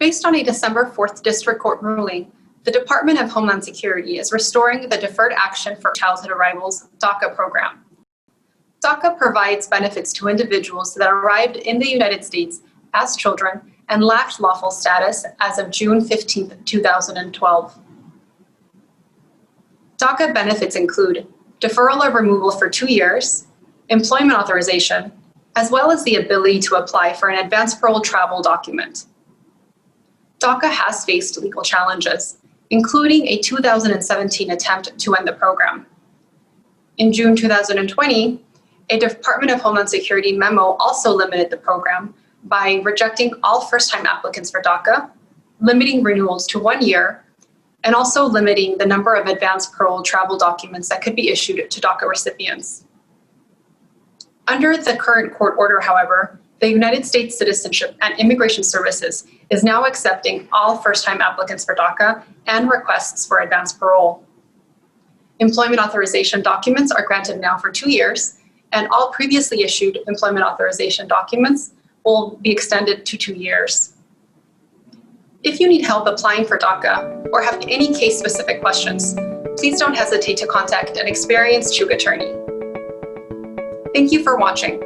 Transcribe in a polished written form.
Based on a December 4th District Court ruling, the Department of Homeland Security is restoring the Deferred Action for Childhood Arrivals DACA program. DACA provides benefits to individuals that arrived in the United States as children and lacked lawful status as of June 15, 2012. DACA benefits include deferral of removal for 2 years, employment authorization, as well as the ability to apply for an advanced parole travel document. DACA has faced legal challenges, including a 2017 attempt to end the program. In June 2020, a Department of Homeland Security memo also limited the program by rejecting all first-time applicants for DACA, limiting renewals to 1 year, and also limiting the number of advanced parole travel documents that could be issued to DACA recipients. Under the current court order, however, the United States Citizenship and Immigration Services is now accepting all first-time applicants for DACA and requests for advanced parole. Employment authorization documents are granted now for 2 years, and all previously issued employment authorization documents will be extended to 2 years. If you need help applying for DACA or have any case-specific questions, please don't hesitate to contact an experienced Chugh attorney. Thank you for watching.